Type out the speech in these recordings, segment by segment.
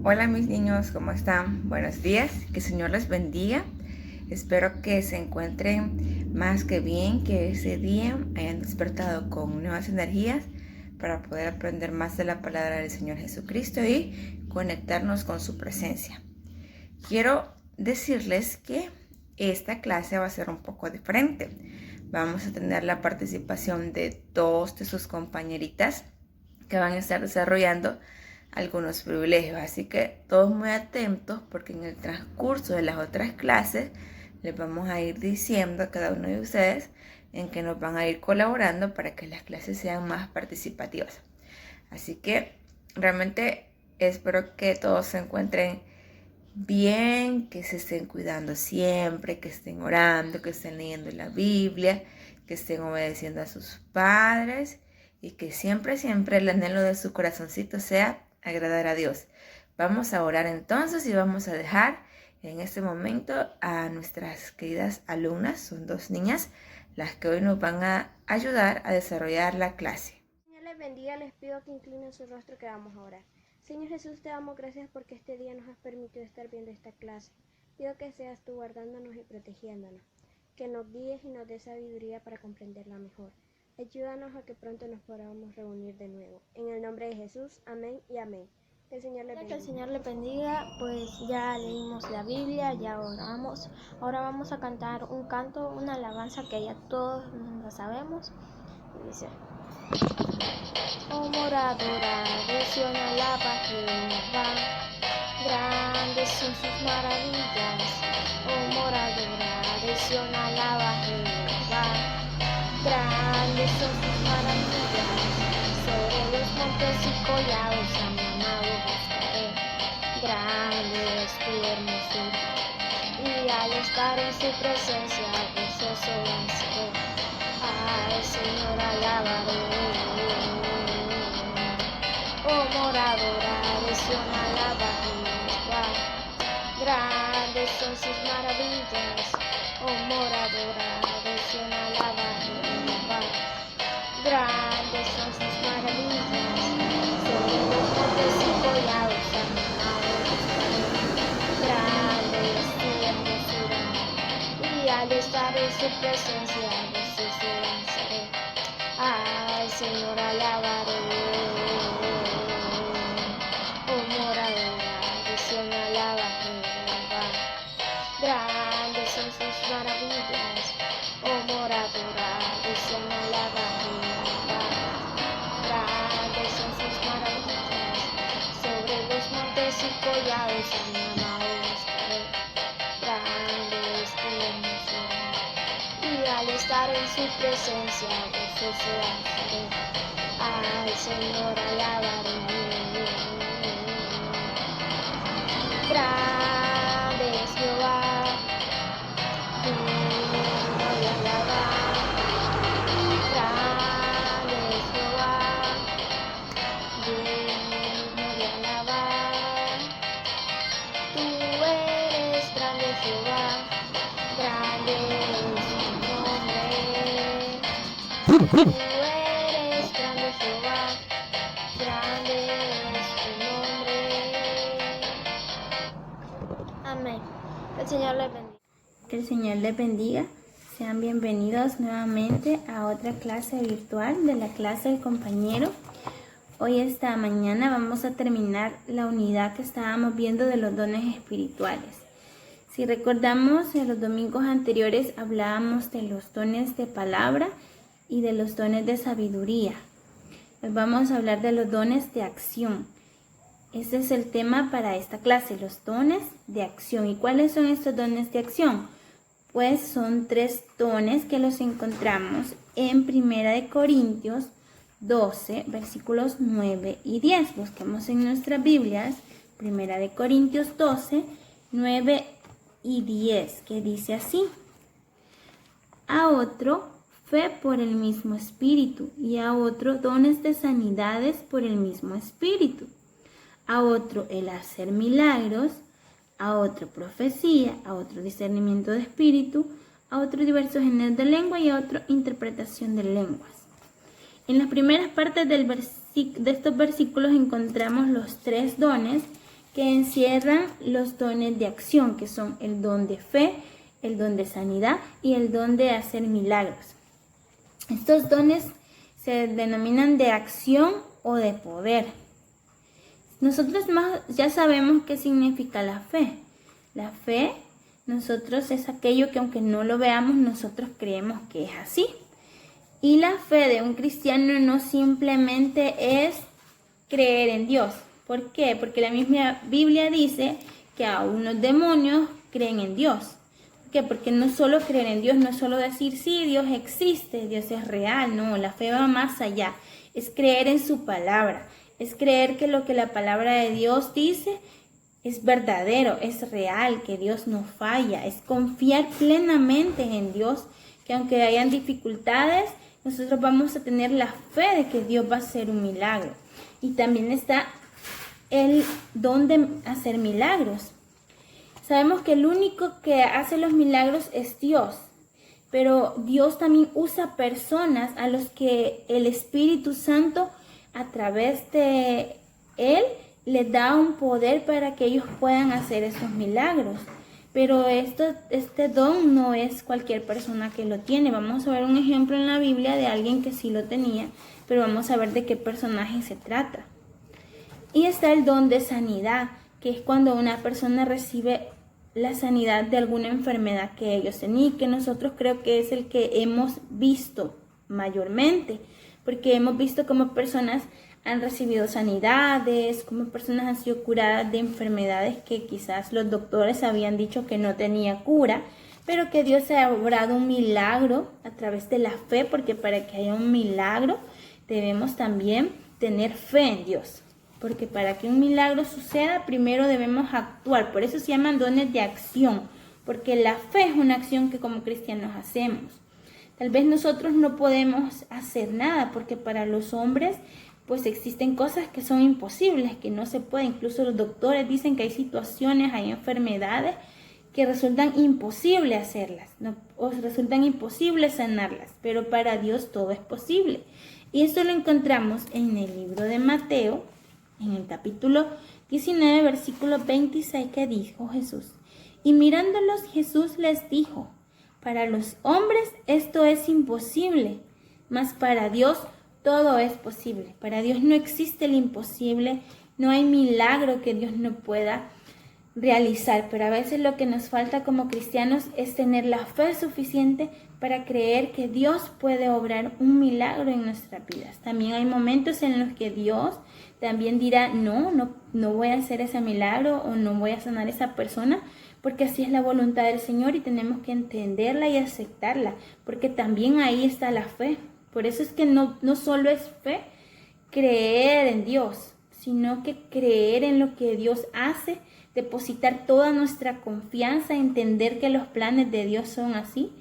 Hola mis niños, ¿cómo están? Buenos días, que el Señor les bendiga. Espero que se encuentren más que bien, que ese día hayan despertado con nuevas energías para poder aprender más de la palabra del Señor Jesucristo y conectarnos con su presencia. Quiero decirles que esta clase va a ser un poco diferente. Vamos a tener la participación de dos de sus compañeritas que van a estar desarrollando algunos privilegios, así que todos muy atentos porque en el transcurso de las otras clases les vamos a ir diciendo a cada uno de ustedes en que nos van a ir colaborando para que las clases sean más participativas. Así que realmente espero que todos se encuentren bien, que se estén cuidando siempre, que estén orando, que estén leyendo la Biblia, que estén obedeciendo a sus padres y que siempre el anhelo de su corazoncito sea agradar a Dios. Vamos a orar entonces y vamos a dejar en este momento a nuestras queridas alumnas, son dos niñas, las que hoy nos van a ayudar a desarrollar la clase. Señor les bendiga, les pido que inclinen su rostro que vamos a orar. Señor Jesús, te damos gracias porque este día nos has permitido estar viendo esta clase. Pido que seas tú guardándonos y protegiéndonos, que nos guíes y nos des sabiduría para comprenderla mejor. Ayúdanos a que pronto nos podamos reunir de nuevo. En el nombre de Jesús, amén y amén. Que el Señor les bendiga. Que el Señor les bendiga, pues ya leímos la Biblia, ya oramos. Ahora vamos a cantar un canto, una alabanza que ya todos la sabemos. Y dice: Oh moradora de Sion, alaba a Jehová, grandes son sus maravillas. Oh moradora de Sion, alaba a Jehová, grandes son sus maravillas. Sobre los montes y collados a mi amado buscaré, grande es tu hermosura, y al estar en su presencia gozoso danzaré. Al Señor alabaré. Oh moradora de Sion, alaba a Jehová, grandes son sus maravillas. Oh moradora de Sion, alaba a Jehová, grandes son sus maravillas. Sobre los montes y collados a mi amado buscaré, grande es tu hermosura, y al estar en su presencia gozoso danzaré. Al Señor alabaré. Oh moradora de Sion, alaba a Jehová, grandes son sus maravillas. Oh moradora de Sion, alaba a Jehová, grandes son sus maravillas. Sobre los montes y collados a mi amado buscaré, grande es tu hermosura, y al estar en su presencia gozoso danzaré. Al Señor alabaré. Grande es Jehová, digno de alabar. Grande es Jehová, digno de alabar. Tú eres grande, Jehová, grande es tu nombre. Tú eres grande, Jehová, grande es tu nombre. Amén. Que el Señor les bendiga. Que el Señor les bendiga. Sean bienvenidos nuevamente a otra clase virtual de la clase del compañero. Hoy esta mañana vamos a terminar la unidad que estábamos viendo de los dones espirituales. Si recordamos, en los domingos anteriores hablábamos de los dones de palabra y de los dones de sabiduría. Hoy vamos a hablar de los dones de acción. Este es el tema para esta clase, los dones de acción. ¿Y cuáles son estos dones de acción? Pues son 3 dones que los encontramos en 1 Corintios 12, versículos 9 y 10. Busquemos en nuestras Biblias 1 Corintios 12, 9 y 10, que dice así: a otro fe por el mismo Espíritu, y a otro dones de sanidades por el mismo Espíritu, a otro el hacer milagros, a otro profecía, a otro discernimiento de espíritu, a otro diversos géneros de lengua y a otro interpretación de lenguas. En las primeras partes de estos versículos encontramos los 3 dones que encierran los dones de acción, que son el don de fe, el don de sanidad y el don de hacer milagros. Estos dones se denominan de acción o de poder. Nosotros ya sabemos qué significa la fe. La fe, nosotros es aquello que aunque no lo veamos, nosotros creemos que es así. Y la fe de un cristiano no simplemente es creer en Dios. ¿Por qué? Porque la misma Biblia dice que aún los demonios creen en Dios. ¿Por qué? Porque no solo creer en Dios, no es solo decir, sí, Dios existe, Dios es real. No, la fe va más allá. Es creer en su palabra. Es creer que lo que la palabra de Dios dice es verdadero, es real, que Dios no falla. Es confiar plenamente en Dios, que aunque hayan dificultades, nosotros vamos a tener la fe de que Dios va a hacer un milagro. Y también está el don de hacer milagros. Sabemos que el único que hace los milagros es Dios, pero Dios también usa personas a los que el Espíritu Santo, a través de Él, les da un poder para que ellos puedan hacer esos milagros. Pero este don no es cualquier persona que lo tiene. Vamos a ver un ejemplo en la Biblia de alguien que sí lo tenía, pero vamos a ver de qué personaje se trata. Y está el don de sanidad, que es cuando una persona recibe la sanidad de alguna enfermedad que ellos tenían, que nosotros creo que es el que hemos visto mayormente, porque hemos visto cómo personas han recibido sanidades, cómo personas han sido curadas de enfermedades que quizás los doctores habían dicho que no tenía cura, pero que Dios ha obrado un milagro a través de la fe, porque para que haya un milagro debemos también tener fe en Dios. Porque para que un milagro suceda, primero debemos actuar. Por eso se llaman dones de acción, porque la fe es una acción que como cristianos hacemos. Tal vez nosotros no podemos hacer nada, porque para los hombres pues existen cosas que son imposibles, que no se puede. Incluso los doctores dicen que hay situaciones, hay enfermedades que resultan imposibles hacerlas, ¿no? O resultan imposibles sanarlas, pero para Dios todo es posible. Y eso lo encontramos en el libro de Mateo, en el capítulo 19, versículo 26, que dijo Jesús: y mirándolos Jesús les dijo, para los hombres esto es imposible, mas para Dios todo es posible. Para Dios no existe el imposible, no hay milagro que Dios no pueda realizar, pero a veces lo que nos falta como cristianos es tener la fe suficiente para creer que Dios puede obrar un milagro en nuestras vidas. También hay momentos en los que Dios también dirá, no voy a hacer ese milagro o no voy a sanar a esa persona, porque así es la voluntad del Señor y tenemos que entenderla y aceptarla, porque también ahí está la fe. Por eso es que no solo es fe creer en Dios, sino que creer en lo que Dios hace, depositar toda nuestra confianza, entender que los planes de Dios son así.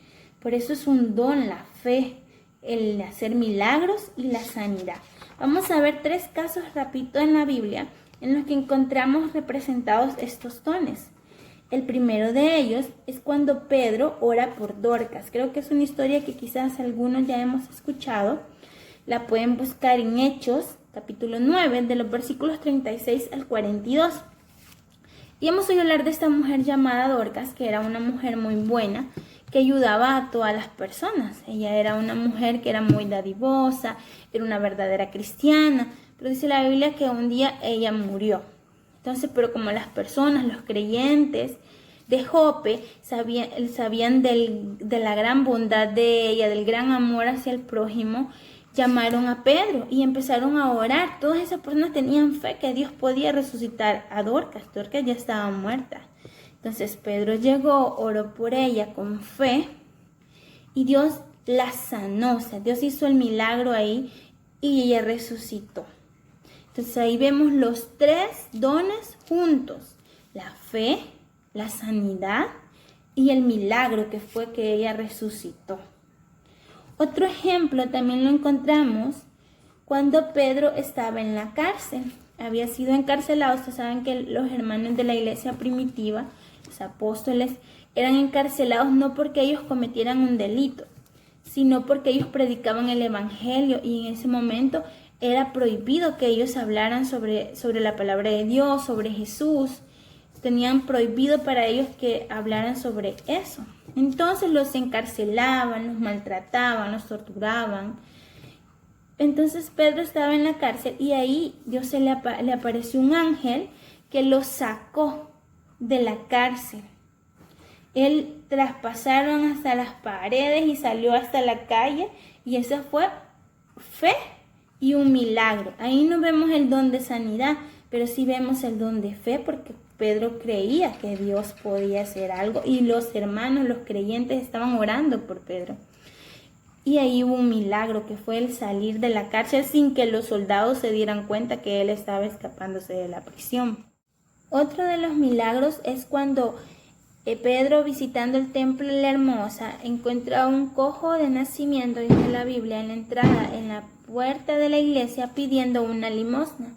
Por eso es un don la fe, el hacer milagros y la sanidad. Vamos a ver 3 casos rapidito en la Biblia en los que encontramos representados estos dones. El primero de ellos es cuando Pedro ora por Dorcas. Creo que es una historia que quizás algunos ya hemos escuchado. La pueden buscar en Hechos, capítulo 9, de los versículos 36 al 42. Y hemos oído hablar de esta mujer llamada Dorcas, que era una mujer muy buena, que ayudaba a todas las personas. Ella era una mujer que era muy dadivosa, era una verdadera cristiana, pero dice la Biblia que un día ella murió. Entonces, pero como las personas, los creyentes de Jope sabían de la gran bondad de ella, del gran amor hacia el prójimo, llamaron a Pedro y empezaron a orar. Todas esas personas tenían fe que Dios podía resucitar a Dorcas. Dorcas ya estaba muerta. Entonces Pedro llegó, oró por ella con fe y Dios la sanó. O sea, Dios hizo el milagro ahí y ella resucitó. Entonces ahí vemos los 3 dones juntos: la fe, la sanidad y el milagro que fue que ella resucitó. Otro ejemplo también lo encontramos cuando Pedro estaba en la cárcel. Había sido encarcelado. Ustedes saben que los hermanos de la iglesia primitiva, los apóstoles, eran encarcelados no porque ellos cometieran un delito, sino porque ellos predicaban el evangelio y en ese momento era prohibido que ellos hablaran sobre la palabra de Dios, sobre Jesús. Tenían prohibido para ellos que hablaran sobre eso. Entonces los encarcelaban, los maltrataban, los torturaban. Entonces Pedro estaba en la cárcel y ahí Dios le apareció un ángel que lo sacó de la cárcel. Él traspasaron hasta las paredes y salió hasta la calle, y eso fue fe y un milagro. Ahí no vemos el don de sanidad, pero sí vemos el don de fe, porque Pedro creía que Dios podía hacer algo y los hermanos, los creyentes, estaban orando por Pedro. Y ahí hubo un milagro, que fue el salir de la cárcel sin que los soldados se dieran cuenta que él estaba escapándose de la prisión. Otro de los milagros es cuando Pedro, visitando el templo de la Hermosa, encuentra a un cojo de nacimiento, dice la Biblia, en la entrada, en la puerta de la iglesia, pidiendo una limosna.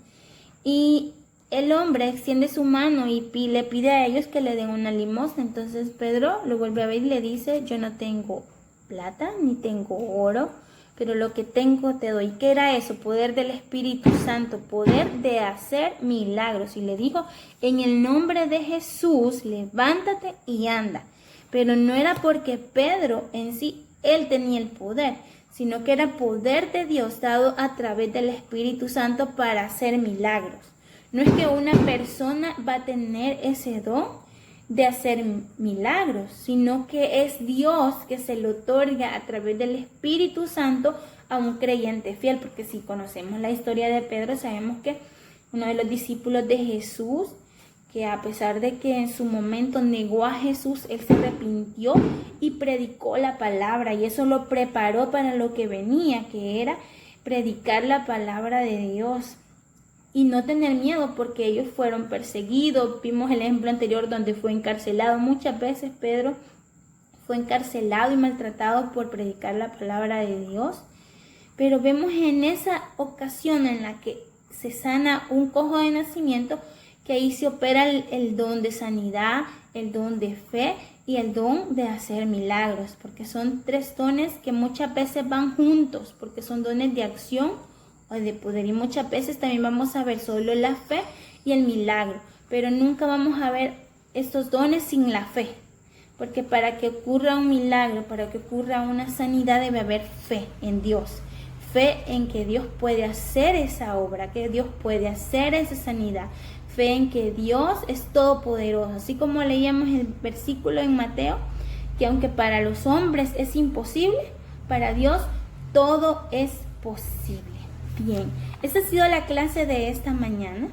Y el hombre extiende su mano y le pide a ellos que le den una limosna. Entonces Pedro lo vuelve a ver y le dice: yo no tengo plata ni tengo oro, pero lo que tengo te doy. ¿Qué era eso? Poder del Espíritu Santo, poder de hacer milagros. Y le dijo: en el nombre de Jesús, levántate y anda. Pero no era porque Pedro en sí, él tenía el poder, sino que era poder de Dios dado a través del Espíritu Santo para hacer milagros. No es que una persona va a tener ese don de hacer milagros, sino que es Dios que se lo otorga a través del Espíritu Santo a un creyente fiel, porque si conocemos la historia de Pedro, sabemos que uno de los discípulos de Jesús, que a pesar de que en su momento negó a Jesús, él se arrepintió y predicó la palabra, y eso lo preparó para lo que venía, que era predicar la palabra de Dios. Y no tener miedo, porque ellos fueron perseguidos. Vimos el ejemplo anterior donde fue encarcelado. Muchas veces Pedro fue encarcelado y maltratado por predicar la palabra de Dios. Pero vemos en esa ocasión en la que se sana un cojo de nacimiento, que ahí se opera el don de sanidad, el don de fe y el don de hacer milagros. Porque son tres dones que muchas veces van juntos, porque son dones de acción o de poder, y muchas veces también vamos a ver solo la fe y el milagro, pero nunca vamos a ver estos dones sin la fe, porque para que ocurra un milagro, para que ocurra una sanidad, debe haber fe en Dios, fe en que Dios puede hacer esa obra, que Dios puede hacer esa sanidad, fe en que Dios es todopoderoso, así como leíamos el versículo en Mateo, que aunque para los hombres es imposible, para Dios todo es posible. Bien, esta ha sido la clase de esta mañana.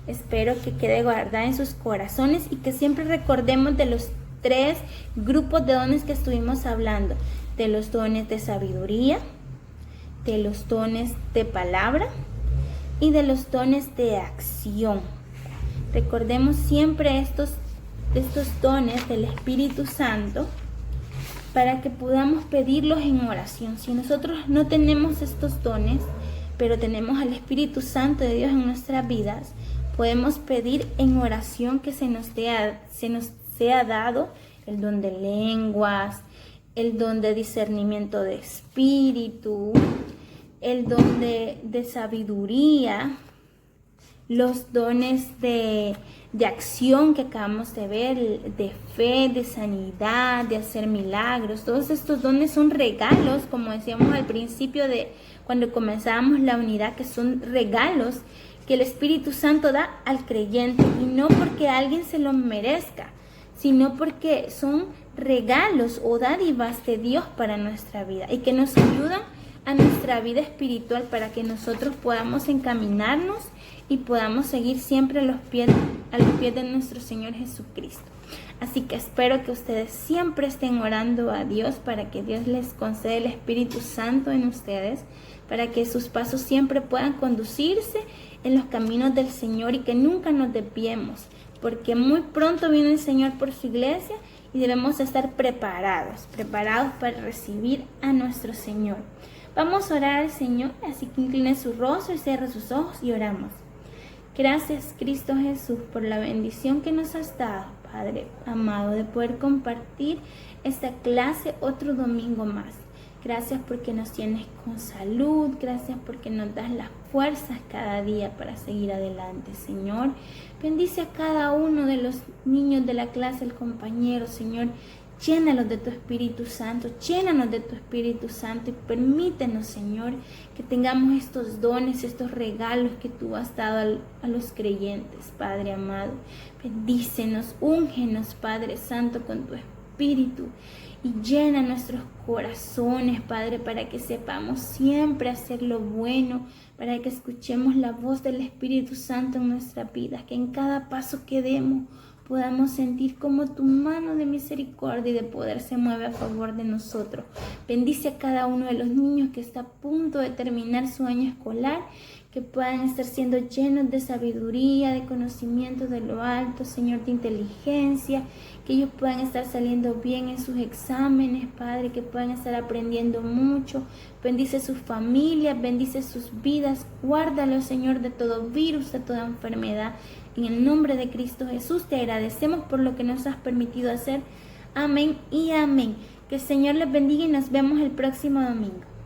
Espero que quede guardada en sus corazones y que siempre recordemos de los tres grupos de dones que estuvimos hablando: de los dones de sabiduría, de los dones de palabra y de los dones de acción. Recordemos siempre estos dones del Espíritu Santo para que podamos pedirlos en oración. Si nosotros no tenemos estos dones, pero tenemos al Espíritu Santo de Dios en nuestras vidas, podemos pedir en oración que se nos sea dado el don de lenguas, el don de discernimiento de espíritu, el don de sabiduría, los dones de acción que acabamos de ver, de fe, de sanidad, de hacer milagros. Todos estos dones son regalos, como decíamos al principio cuando comenzábamos la unidad, que son regalos que el Espíritu Santo da al creyente, y no porque alguien se lo merezca, sino porque son regalos o dádivas de Dios para nuestra vida, y que nos ayudan a nuestra vida espiritual para que nosotros podamos encaminarnos y podamos seguir siempre a los pies de nuestro Señor Jesucristo. Así que espero que ustedes siempre estén orando a Dios para que Dios les conceda el Espíritu Santo en ustedes, para que sus pasos siempre puedan conducirse en los caminos del Señor y que nunca nos desviemos, porque muy pronto viene el Señor por su iglesia y debemos estar preparados para recibir a nuestro Señor. Vamos a orar al Señor, así que incline su rostro y cierre sus ojos y oramos. Gracias, Cristo Jesús, por la bendición que nos has dado, Padre amado, de poder compartir esta clase otro domingo más. Gracias porque nos tienes con salud, gracias porque nos das la fuerzas cada día para seguir adelante, Señor. Bendice a cada uno de los niños de la clase, el compañero, Señor. Llénalos de tu Espíritu Santo, llénanos de tu Espíritu Santo y permítenos, Señor, que tengamos estos dones, estos regalos que tú has dado a los creyentes, Padre amado. Bendícenos, úngenos, Padre Santo, con tu Espíritu y llena nuestros corazones, Padre, para que sepamos siempre hacer lo bueno, para que escuchemos la voz del Espíritu Santo en nuestra vida, que en cada paso que demos podamos sentir como tu mano de misericordia y de poder se mueve a favor de nosotros. Bendice a cada uno de los niños que está a punto de terminar su año escolar, que puedan estar siendo llenos de sabiduría, de conocimiento de lo alto, Señor, de inteligencia, que ellos puedan estar saliendo bien en sus exámenes, Padre, que puedan estar aprendiendo mucho. Bendice sus familias, bendice sus vidas, guárdalos, Señor, de todo virus, de toda enfermedad. En el nombre de Cristo Jesús te agradecemos por lo que nos has permitido hacer. Amén y amén. Que el Señor les bendiga y nos vemos el próximo domingo.